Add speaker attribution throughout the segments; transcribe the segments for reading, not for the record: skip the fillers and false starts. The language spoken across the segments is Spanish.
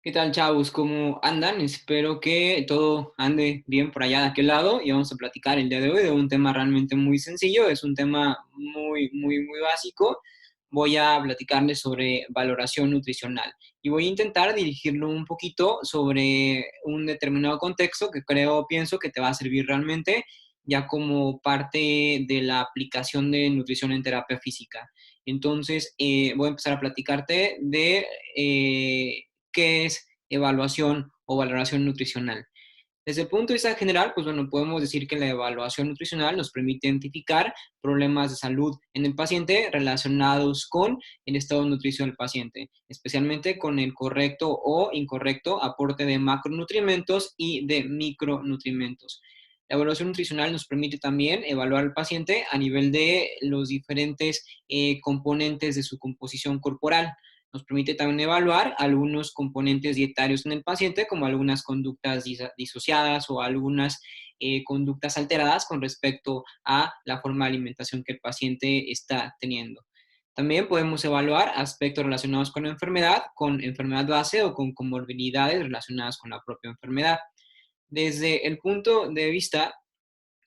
Speaker 1: ¿Qué tal, chavos? ¿Cómo andan? Espero que todo ande bien por allá de aquel lado y vamos a platicar el día de hoy de un tema realmente muy sencillo, es un tema muy básico. Voy a platicarles sobre valoración nutricional y voy a intentar dirigirlo un poquito sobre un determinado contexto que pienso que te va a servir realmente ya como parte de la aplicación de nutrición en terapia física. Entonces, voy a empezar a platicarte de qué es evaluación o valoración nutricional. Desde el punto de vista general, pues bueno, podemos decir que la evaluación nutricional nos permite identificar problemas de salud en el paciente relacionados con el estado nutricio del paciente, especialmente con el correcto o incorrecto aporte de macronutrientes y de micronutrientes. La evaluación nutricional nos permite también evaluar al paciente a nivel de los diferentes componentes de su composición corporal. Nos permite también evaluar algunos componentes dietarios en el paciente, como algunas conductas disociadas o algunas conductas alteradas con respecto a la forma de alimentación que el paciente está teniendo. También podemos evaluar aspectos relacionados con enfermedad base o con comorbilidades relacionadas con la propia enfermedad. Desde el punto de vista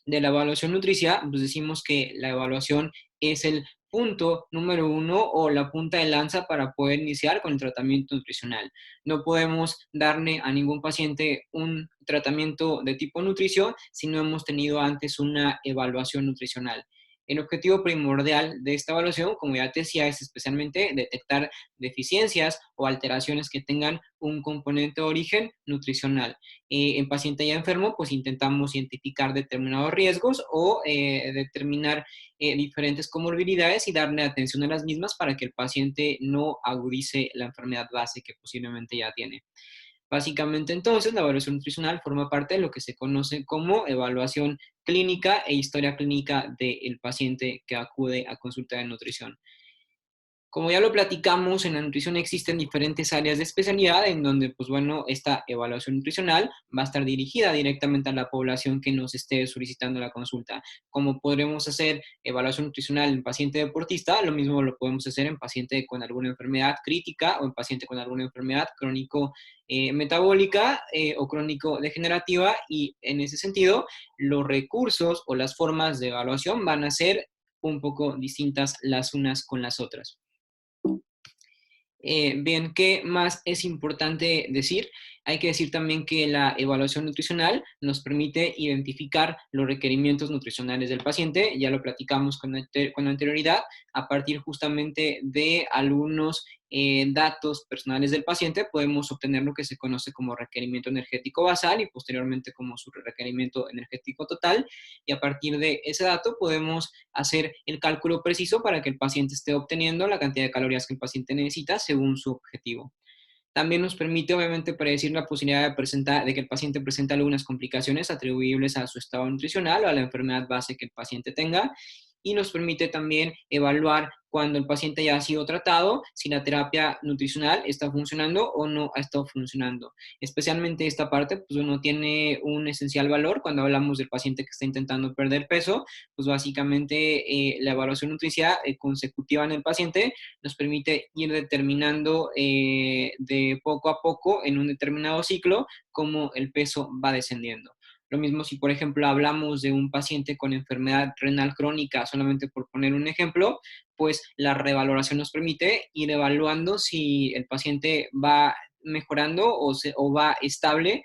Speaker 1: de la evaluación nutricia, pues decimos que la evaluación es el punto número uno o la punta de lanza para poder iniciar con el tratamiento nutricional. No podemos darle a ningún paciente un tratamiento de tipo nutricio si no hemos tenido antes una evaluación nutricional. El objetivo primordial de esta evaluación, como ya te decía, es especialmente detectar deficiencias o alteraciones que tengan un componente de origen nutricional. En paciente ya enfermo, pues intentamos identificar determinados riesgos o determinar diferentes comorbilidades y darle atención a las mismas para que el paciente no agudice la enfermedad base que posiblemente ya tiene. Básicamente, entonces, la evaluación nutricional forma parte de lo que se conoce como evaluación clínica e historia clínica del paciente que acude a consulta de nutrición. Como ya lo platicamos, en la nutrición existen diferentes áreas de especialidad en donde, pues bueno, esta evaluación nutricional va a estar dirigida directamente a la población que nos esté solicitando la consulta. Como podremos hacer evaluación nutricional en paciente deportista, lo mismo lo podemos hacer en paciente con alguna enfermedad crítica o en paciente con alguna enfermedad crónico metabólica o crónico degenerativa, y en ese sentido, los recursos o las formas de evaluación van a ser un poco distintas las unas con las otras. Bien, ¿qué más es importante decir? Hay que decir también que la evaluación nutricional nos permite identificar los requerimientos nutricionales del paciente, ya lo platicamos con anterioridad, a partir justamente de algunos datos personales del paciente, podemos obtener lo que se conoce como requerimiento energético basal y posteriormente como su requerimiento energético total, y a partir de ese dato podemos hacer el cálculo preciso para que el paciente esté obteniendo la cantidad de calorías que el paciente necesita según su objetivo. También nos permite, obviamente, predecir la posibilidad de que el paciente presente algunas complicaciones atribuibles a su estado nutricional o a la enfermedad base que el paciente tenga, y nos permite también evaluar cuando el paciente ya ha sido tratado, si la terapia nutricional está funcionando o no ha estado funcionando. Especialmente esta parte, pues uno tiene un esencial valor cuando hablamos del paciente que está intentando perder peso, pues básicamente la evaluación nutricia consecutiva en el paciente nos permite ir determinando de poco a poco en un determinado ciclo cómo el peso va descendiendo. Lo mismo si, por ejemplo, hablamos de un paciente con enfermedad renal crónica, solamente por poner un ejemplo, pues la revaloración nos permite ir evaluando si el paciente va mejorando o va estable,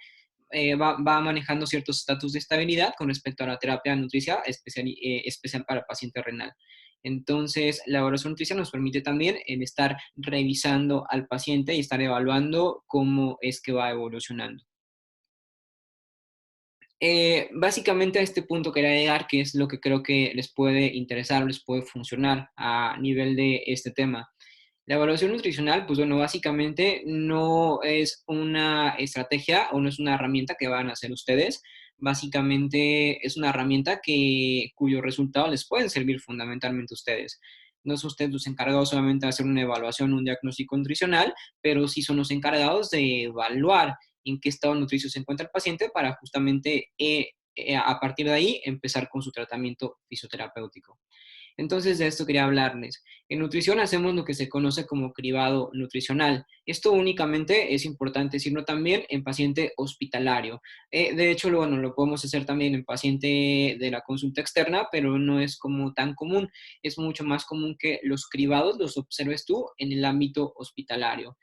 Speaker 1: va manejando ciertos estatus de estabilidad con respecto a la terapia nutricia especial para paciente renal. Entonces, la evaluación nutricia nos permite también el estar revisando al paciente y estar evaluando cómo es que va evolucionando. Básicamente a este punto quería llegar, que es lo que creo que les puede interesar, les puede funcionar a nivel de este tema. La evaluación nutricional, pues bueno, básicamente no es una estrategia o no es una herramienta que van a hacer ustedes. Básicamente es una herramienta cuyos resultados les pueden servir fundamentalmente a ustedes. No son ustedes los encargados solamente de hacer una evaluación, un diagnóstico nutricional, pero sí son los encargados de evaluar en qué estado nutricio se encuentra el paciente para justamente a partir de ahí empezar con su tratamiento fisioterapéutico. Entonces, de esto quería hablarles. En nutrición hacemos lo que se conoce como cribado nutricional. Esto únicamente es importante decirlo también en paciente hospitalario. De hecho, bueno, lo podemos hacer también en paciente de la consulta externa, pero no es como tan común. Es mucho más común que los cribados los observes tú en el ámbito hospitalario.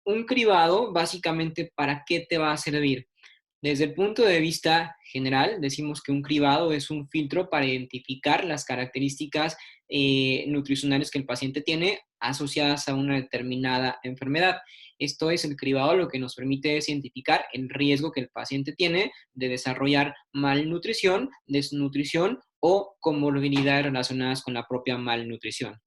Speaker 1: Un cribado, básicamente, ¿para qué te va a servir? Desde el punto de vista general, decimos que un cribado es un filtro para identificar las características nutricionales que el paciente tiene asociadas a una determinada enfermedad. Esto es el cribado, lo que nos permite es identificar el riesgo que el paciente tiene de desarrollar malnutrición, desnutrición o comorbilidades relacionadas con la propia malnutrición.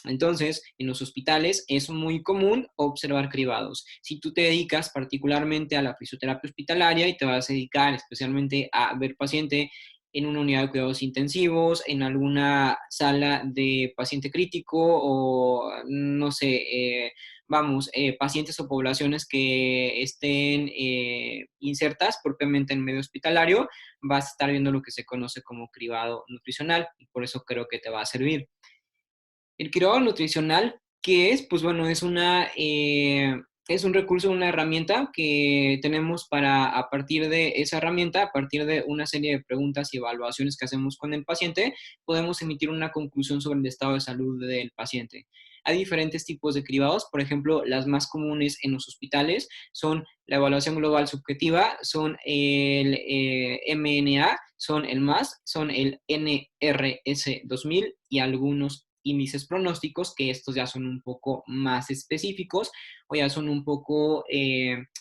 Speaker 1: Entonces, en los hospitales es muy común observar cribados. Si tú te dedicas particularmente a la fisioterapia hospitalaria y te vas a dedicar especialmente a ver paciente en una unidad de cuidados intensivos, en alguna sala de paciente crítico o no sé, pacientes o poblaciones que estén insertas propiamente en medio hospitalario, vas a estar viendo lo que se conoce como cribado nutricional y por eso creo que te va a servir. El cribado nutricional, ¿qué es? Pues bueno, es un recurso, una herramienta que tenemos para, a partir de esa herramienta, a partir de una serie de preguntas y evaluaciones que hacemos con el paciente, podemos emitir una conclusión sobre el estado de salud del paciente. Hay diferentes tipos de cribados, por ejemplo, las más comunes en los hospitales son la evaluación global subjetiva, son el MNA, son el MAS, son el NRS 2000 y algunos índices pronósticos, que estos ya son un poco más específicos o ya son un poco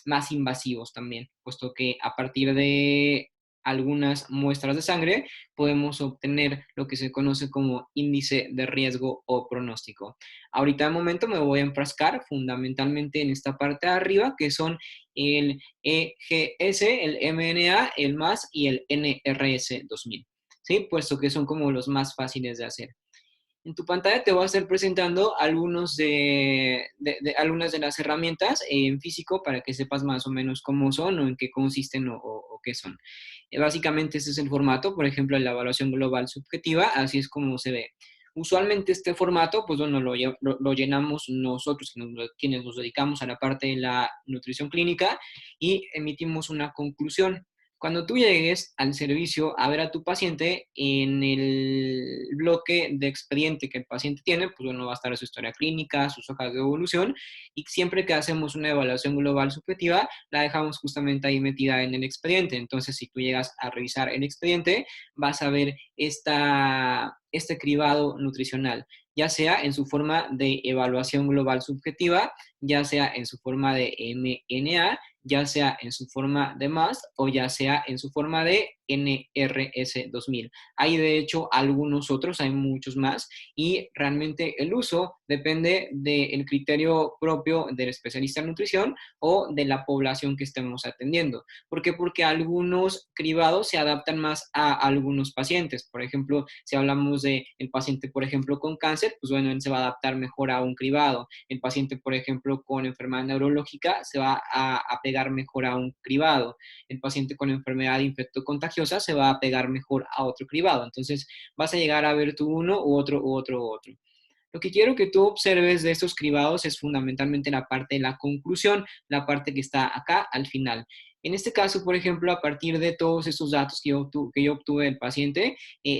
Speaker 1: más invasivos también, puesto que a partir de algunas muestras de sangre podemos obtener lo que se conoce como índice de riesgo o pronóstico. Ahorita de momento me voy a enfrascar fundamentalmente en esta parte de arriba, que son el EGS, el MNA, el MAS y el NRS 2000, ¿sí? Puesto que son como los más fáciles de hacer. En tu pantalla te voy a estar presentando algunas de las herramientas en físico para que sepas más o menos cómo son o en qué consisten o qué son. Básicamente ese es el formato, por ejemplo, la evaluación global subjetiva, así es como se ve. Usualmente este formato, pues bueno, lo llenamos nosotros, quienes nos dedicamos a la parte de la nutrición clínica y emitimos una conclusión. Cuando tú llegues al servicio a ver a tu paciente, en el bloque de expediente que el paciente tiene, pues bueno, va a estar su historia clínica, sus hojas de evolución, y siempre que hacemos una evaluación global subjetiva, la dejamos justamente ahí metida en el expediente. Entonces, si tú llegas a revisar el expediente, vas a ver este cribado nutricional, ya sea en su forma de evaluación global subjetiva, ya sea en su forma de MNA, ya sea en su forma de MAS o ya sea en su forma de NRS 2000. Hay de hecho algunos otros, hay muchos más, y realmente el uso depende del criterio propio del especialista en nutrición o de la población que estemos atendiendo. ¿Por qué? Porque algunos cribados se adaptan más a algunos pacientes. Por ejemplo, si hablamos de el paciente, por ejemplo, con cáncer, pues bueno, él se va a adaptar mejor a un cribado. El paciente, por ejemplo, con enfermedad neurológica se va a pegar mejor a un cribado. El paciente con enfermedad infectocontagiosa se va a pegar mejor a otro cribado. Entonces, vas a llegar a ver tú uno u otro, u otro, u otro. Lo que quiero que tú observes de estos cribados es fundamentalmente la parte de la conclusión, la parte que está acá al final. En este caso, por ejemplo, a partir de todos estos datos que yo obtuve del paciente,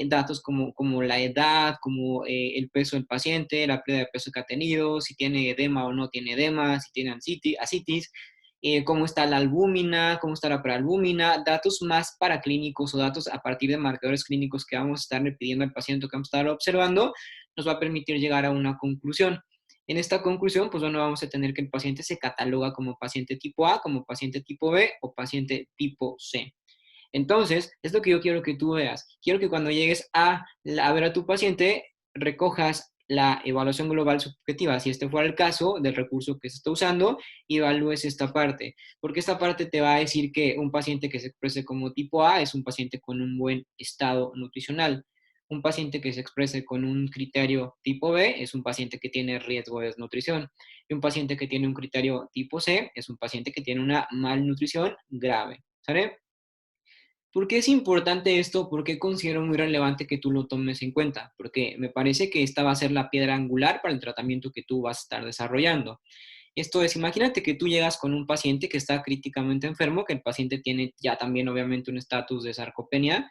Speaker 1: datos como la edad, como el peso del paciente, la pérdida de peso que ha tenido, si tiene edema o no tiene edema, si tiene ascitis, cómo está la albúmina, cómo está la prealbúmina, datos más paraclínicos o datos a partir de marcadores clínicos que vamos a estar pidiendo al paciente que vamos a estar observando, nos va a permitir llegar a una conclusión. En esta conclusión, pues bueno, vamos a tener que el paciente se cataloga como paciente tipo A, como paciente tipo B o paciente tipo C. Entonces, es lo que yo quiero que tú veas. Quiero que cuando llegues a ver a tu paciente, recojas la evaluación global subjetiva, si este fuera el caso del recurso que se está usando, y evalúes esta parte, porque esta parte te va a decir que un paciente que se exprese como tipo A es un paciente con un buen estado nutricional. Un paciente que se exprese con un criterio tipo B es un paciente que tiene riesgo de desnutrición. Y un paciente que tiene un criterio tipo C es un paciente que tiene una malnutrición grave. ¿Sale? ¿Por qué es importante esto? ¿Por qué considero muy relevante que tú lo tomes en cuenta? Porque me parece que esta va a ser la piedra angular para el tratamiento que tú vas a estar desarrollando. Esto es, imagínate que tú llegas con un paciente que está críticamente enfermo, que el paciente tiene ya también obviamente un estatus de sarcopenia,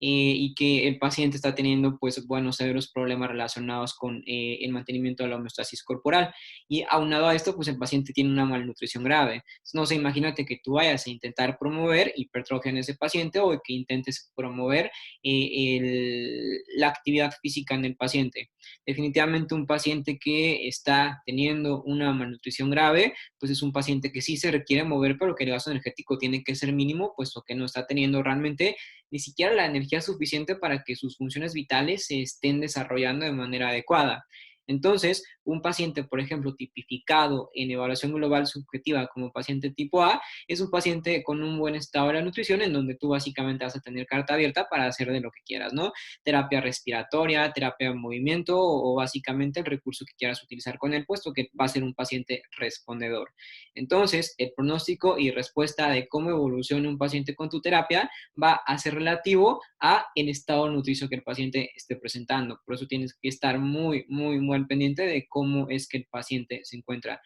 Speaker 1: y que el paciente está teniendo, pues, bueno, severos problemas relacionados con el mantenimiento de la homeostasis corporal. Y aunado a esto, pues el paciente tiene una malnutrición grave. Entonces, no sé, imagínate que tú vayas a intentar promover hipertrofia en ese paciente o que intentes promover la actividad física en el paciente. Definitivamente un paciente que está teniendo una malnutrición grave, pues es un paciente que sí se requiere mover, pero que el gasto energético tiene que ser mínimo, puesto que no está teniendo realmente ni siquiera la energía suficiente para que sus funciones vitales se estén desarrollando de manera adecuada. Entonces, un paciente, por ejemplo, tipificado en evaluación global subjetiva como paciente tipo A, es un paciente con un buen estado de la nutrición en donde tú básicamente vas a tener carta abierta para hacer de lo que quieras, ¿no? Terapia respiratoria, terapia de movimiento o básicamente el recurso que quieras utilizar con él, puesto que va a ser un paciente respondedor. Entonces, el pronóstico y respuesta de cómo evoluciona un paciente con tu terapia va a ser relativo a el estado nutricio que el paciente esté presentando. Por eso tienes que estar muy, muy, muy al pendiente de cómo es que el paciente se encuentra.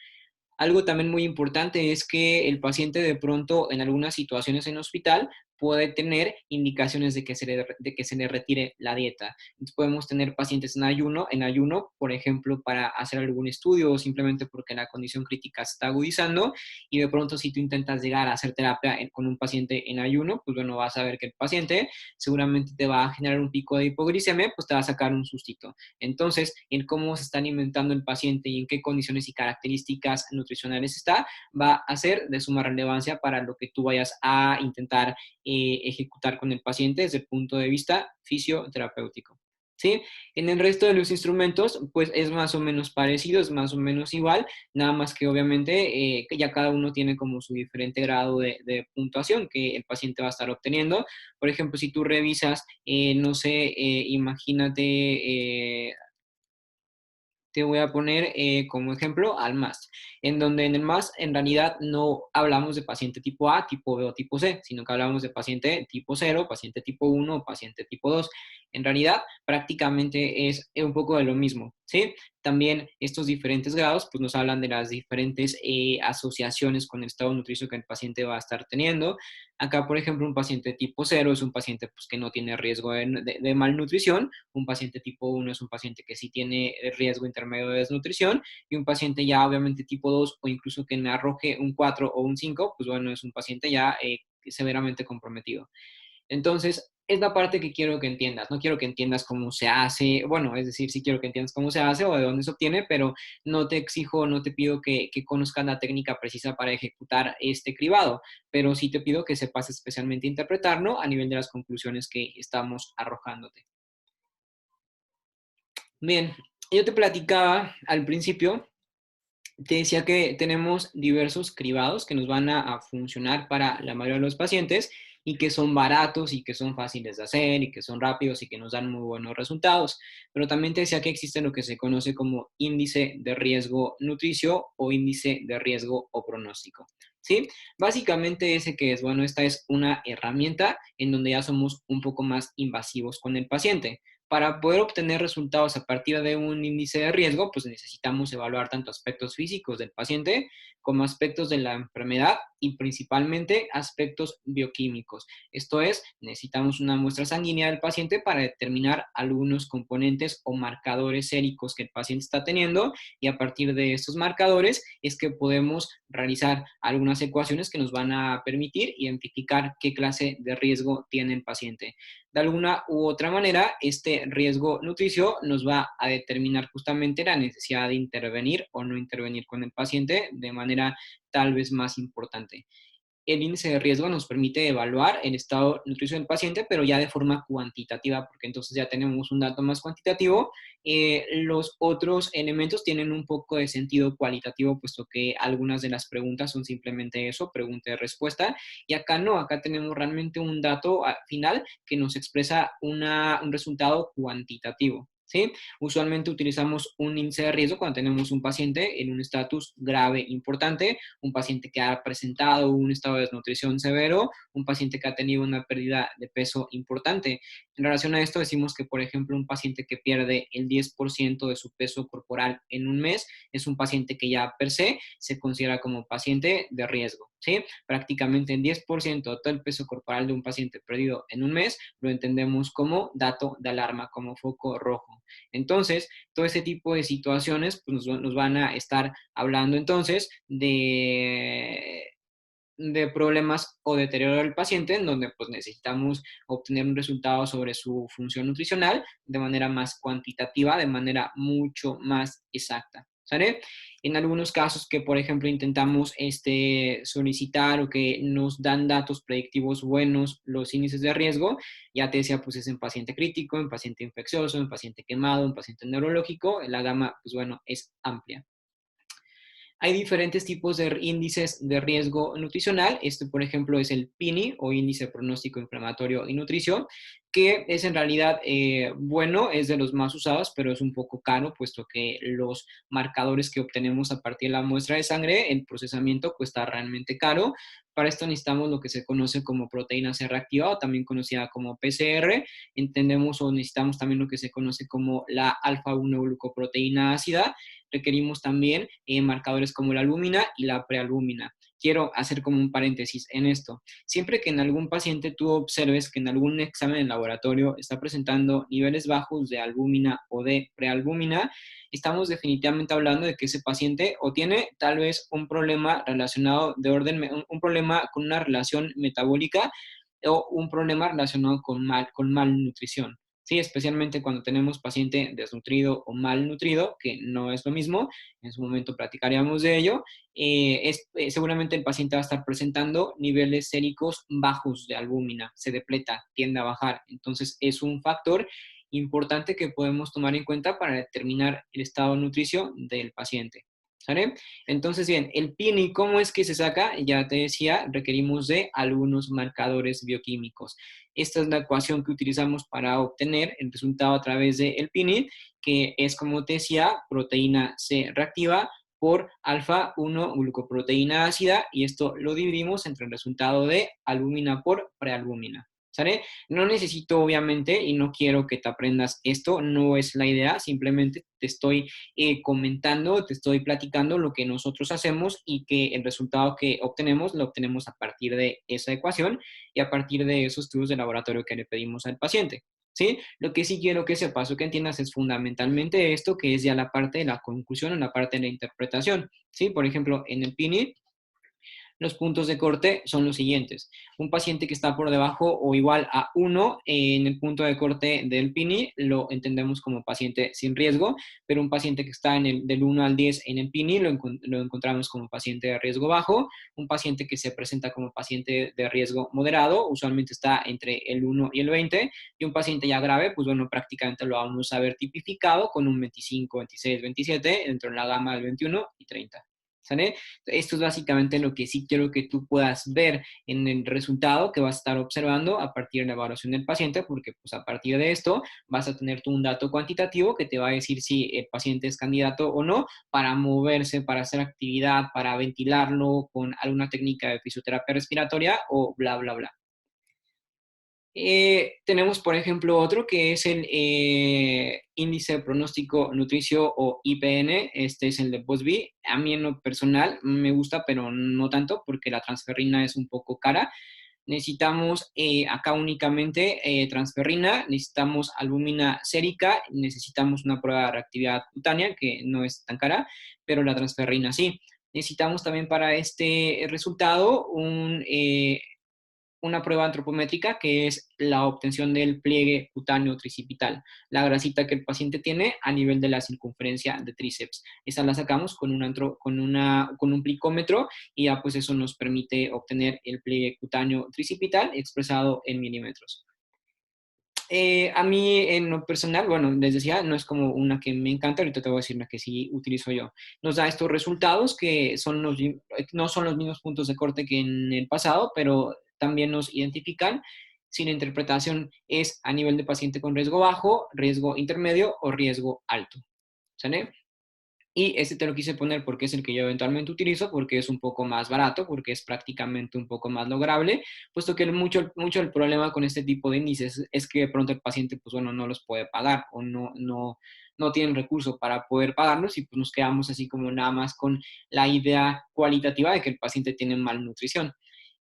Speaker 1: Algo también muy importante es que el paciente de pronto en algunas situaciones en hospital puede tener indicaciones de que se le retire la dieta. Entonces podemos tener pacientes en ayuno, por ejemplo, para hacer algún estudio o simplemente porque la condición crítica se está agudizando y de pronto si tú intentas llegar a hacer terapia con un paciente en ayuno, pues bueno, vas a ver que el paciente seguramente te va a generar un pico de hipoglicemia, pues te va a sacar un sustito. Entonces, en cómo se está alimentando el paciente y en qué condiciones y características nutricionales está, va a ser de suma relevancia para lo que tú vayas a intentar ejecutar con el paciente desde el punto de vista fisioterapéutico. ¿Sí? En el resto de los instrumentos, pues es más o menos parecido, es más o menos igual, nada más que obviamente que ya cada uno tiene como su diferente grado de puntuación que el paciente va a estar obteniendo. Por ejemplo, si tú revisas, no sé, imagínate te voy a poner como ejemplo al MAS, en donde en el MAS en realidad no hablamos de paciente tipo A, tipo B o tipo C, sino que hablamos de paciente tipo 0, paciente tipo 1 o paciente tipo 2. En realidad prácticamente es un poco de lo mismo, ¿sí? También estos diferentes grados pues nos hablan de las diferentes asociaciones con el estado nutricio que el paciente va a estar teniendo. Acá, por ejemplo, un paciente tipo 0 es un paciente pues, que no tiene riesgo de malnutrición, un paciente tipo 1 es un paciente que sí tiene riesgo intermedio de desnutrición y un paciente ya obviamente tipo 2 o incluso que me arroje un 4 o un 5, pues bueno, es un paciente ya severamente comprometido. Entonces, es la parte que quiero que entiendas. No quiero que entiendas cómo se hace, bueno, es decir, sí quiero que entiendas cómo se hace o de dónde se obtiene, pero no te exijo, no te pido que conozcas la técnica precisa para ejecutar este cribado, pero sí te pido que sepas especialmente interpretarlo a nivel de las conclusiones que estamos arrojándote. Bien, yo te platicaba al principio, te decía que tenemos diversos cribados que nos van a funcionar para la mayoría de los pacientes y que son baratos y que son fáciles de hacer y que son rápidos y que nos dan muy buenos resultados. Pero también te decía que existe lo que se conoce como índice de riesgo nutricio o índice de riesgo o pronóstico. ¿Sí? Básicamente ese que es, bueno, esta es una herramienta en donde ya somos un poco más invasivos con el paciente. Para poder obtener resultados a partir de un índice de riesgo, pues necesitamos evaluar tanto aspectos físicos del paciente como aspectos de la enfermedad y principalmente aspectos bioquímicos. Esto es, necesitamos una muestra sanguínea del paciente para determinar algunos componentes o marcadores séricos que el paciente está teniendo y a partir de estos marcadores es que podemos realizar algunas ecuaciones que nos van a permitir identificar qué clase de riesgo tiene el paciente. De alguna u otra manera, este riesgo nutricio nos va a determinar justamente la necesidad de intervenir o no intervenir con el paciente de manera tal vez más importante. El índice de riesgo nos permite evaluar el estado nutricio del paciente, pero ya de forma cuantitativa, porque entonces ya tenemos un dato más cuantitativo. Los otros elementos tienen un poco de sentido cualitativo, puesto que algunas de las preguntas son simplemente eso, pregunta y respuesta, y acá no, acá tenemos realmente un dato final que nos expresa un resultado cuantitativo. ¿sí? Usualmente utilizamos un índice de riesgo cuando tenemos un paciente en un estatus grave importante, un paciente que ha presentado un estado de desnutrición severo, un paciente que ha tenido una pérdida de peso importante. En relación a esto decimos que, por ejemplo, un paciente que pierde el 10% de su peso corporal en un mes es un paciente que ya per se considera como paciente de riesgo, ¿sí? Prácticamente el 10% de todo el peso corporal de un paciente perdido en un mes lo entendemos como dato de alarma, como foco rojo. Entonces, todo ese tipo de situaciones pues, nos van a estar hablando entonces de problemas o deterioro del paciente, en donde pues necesitamos obtener un resultado sobre su función nutricional de manera más cuantitativa, de manera mucho más exacta. ¿Sale? En algunos casos que, por ejemplo, intentamos solicitar o que nos dan datos predictivos buenos los índices de riesgo, ya te decía, pues es en paciente crítico, en paciente infeccioso, en paciente quemado, en paciente neurológico, la gama, pues bueno, es amplia. Hay diferentes tipos de índices de riesgo nutricional. Este, por ejemplo, es el PINI o índice pronóstico inflamatorio y nutrición, que es en realidad bueno, es de los más usados, pero es un poco caro, puesto que los marcadores que obtenemos a partir de la muestra de sangre, el procesamiento cuesta realmente caro. Para esto necesitamos lo que se conoce como proteína C reactiva o también conocida como PCR. Entendemos o necesitamos también lo que se conoce como la alfa-1 glucoproteína ácida. Requerimos también marcadores como la albúmina y la prealbúmina. Quiero hacer como un paréntesis en esto. Siempre que en algún paciente tú observes que en algún examen en laboratorio está presentando niveles bajos de albúmina o de prealbúmina, estamos definitivamente hablando de que ese paciente o tiene tal vez un problema relacionado de orden, un problema con una relación metabólica o un problema relacionado con malnutrición. Sí, especialmente cuando tenemos paciente desnutrido o malnutrido, que no es lo mismo, en su momento platicaríamos de ello, seguramente el paciente va a estar presentando niveles séricos bajos de albúmina, se depleta, tiende a bajar. Entonces es un factor importante que podemos tomar en cuenta para determinar el estado de nutrición del paciente. ¿Sale? Entonces, bien, el PINI, ¿cómo es que se saca? Ya te decía, requerimos de algunos marcadores bioquímicos. Esta es la ecuación que utilizamos para obtener el resultado a través del PINI, que es, como te decía, proteína C reactiva por alfa-1 glucoproteína ácida, y esto lo dividimos entre el resultado de albúmina por prealbúmina. ¿Sale? No necesito, obviamente, y no quiero que te aprendas esto, no es la idea, simplemente te estoy comentando, te estoy platicando lo que nosotros hacemos y que el resultado que obtenemos lo obtenemos a partir de esa ecuación y a partir de esos estudios de laboratorio que le pedimos al paciente. ¿Sí? Lo que sí quiero que sepas o que entiendas es fundamentalmente esto, que es ya la parte de la conclusión, en la parte de la interpretación. ¿Sí? Por ejemplo, en el PINI, los puntos de corte son los siguientes. Un paciente que está por debajo o igual a 1 en el punto de corte del PINI lo entendemos como paciente sin riesgo, pero un paciente que está del 1 al 10 en el PINI lo encontramos como paciente de riesgo bajo. Un paciente que se presenta como paciente de riesgo moderado usualmente está entre el 1 y el 20, y un paciente ya grave, pues bueno, prácticamente lo vamos a ver tipificado con un 25, 26, 27 dentro de la gama del 21 y 30. ¿Sale? Esto es básicamente lo que sí quiero que tú puedas ver en el resultado que vas a estar observando a partir de la evaluación del paciente, porque pues a partir de esto vas a tener tú un dato cuantitativo que te va a decir si el paciente es candidato o no para moverse, para hacer actividad, para ventilarlo con alguna técnica de fisioterapia respiratoria o bla, bla, bla. Tenemos, por ejemplo, otro que es el índice de pronóstico nutricio o IPN. Este es el de Bosby. A mí en lo personal me gusta, pero no tanto porque la transferrina es un poco cara. Necesitamos acá únicamente transferrina, necesitamos albúmina sérica, necesitamos una prueba de reactividad cutánea que no es tan cara, pero la transferrina sí. Necesitamos también para este resultado una prueba antropométrica que es la obtención del pliegue cutáneo tricipital, la grasita que el paciente tiene a nivel de la circunferencia de tríceps. Esa la sacamos con un plicómetro y ya pues eso nos permite obtener el pliegue cutáneo tricipital expresado en milímetros. A mí en lo personal, bueno, les decía, no es como una que me encanta, ahorita te voy a decir una que sí utilizo yo. Nos da estos resultados que no son los mismos puntos de corte que en el pasado, pero también nos identifican si la interpretación es a nivel de paciente con riesgo bajo, riesgo intermedio o riesgo alto. ¿Sale? Y este te lo quise poner porque es el que yo eventualmente utilizo, porque es un poco más barato, porque es prácticamente un poco más lograble, puesto que mucho el problema con este tipo de índices es que de pronto el paciente, pues bueno, no los puede pagar o no tiene el recurso para poder pagarlos y pues nos quedamos así como nada más con la idea cualitativa de que el paciente tiene malnutrición.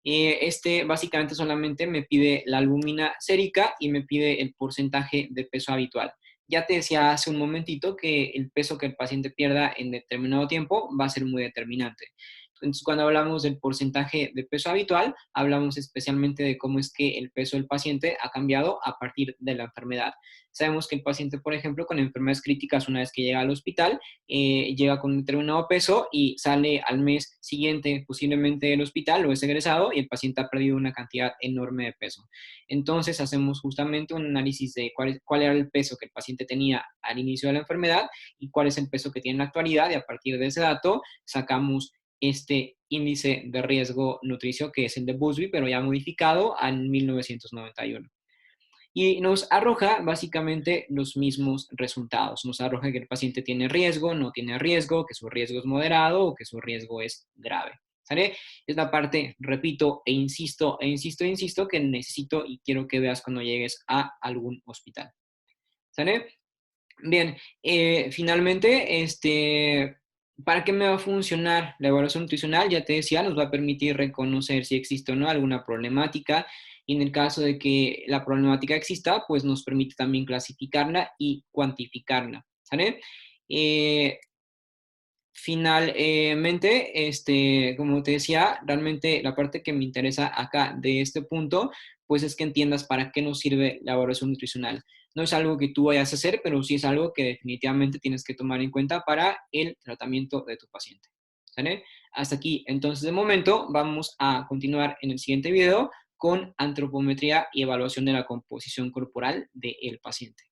Speaker 1: Este básicamente solamente me pide la albúmina sérica y me pide el porcentaje de peso habitual. Ya te decía hace un momentito que el peso que el paciente pierda en determinado tiempo va a ser muy determinante. Entonces, cuando hablamos del porcentaje de peso habitual, hablamos especialmente de cómo es que el peso del paciente ha cambiado a partir de la enfermedad. Sabemos que el paciente, por ejemplo, con enfermedades críticas, una vez que llega al hospital, llega con un determinado peso y sale al mes siguiente posiblemente del hospital o es egresado y el paciente ha perdido una cantidad enorme de peso. Entonces hacemos justamente un análisis de cuál era el peso que el paciente tenía al inicio de la enfermedad y cuál es el peso que tiene en la actualidad y a partir de ese dato sacamos este índice de riesgo nutricio que es el de Busby, pero ya modificado en 1991 y nos arroja básicamente los mismos resultados. Nos arroja que el paciente tiene riesgo, no tiene riesgo, que su riesgo es moderado o que su riesgo es grave. ¿Sale? Es la parte, repito, e insisto, que necesito y quiero que veas cuando llegues a algún hospital. ¿Sale? Bien, finalmente, ¿para qué me va a funcionar la evaluación nutricional? Ya te decía, nos va a permitir reconocer si existe o no alguna problemática y en el caso de que la problemática exista, pues nos permite también clasificarla y cuantificarla, ¿sale? Eh, Finalmente, como te decía, realmente la parte que me interesa acá de este punto, pues es que entiendas para qué nos sirve la evaluación nutricional. No es algo que tú vayas a hacer, pero sí es algo que definitivamente tienes que tomar en cuenta para el tratamiento de tu paciente. ¿Vale? Hasta aquí, entonces, de momento, vamos a continuar en el siguiente video con antropometría y evaluación de la composición corporal del paciente.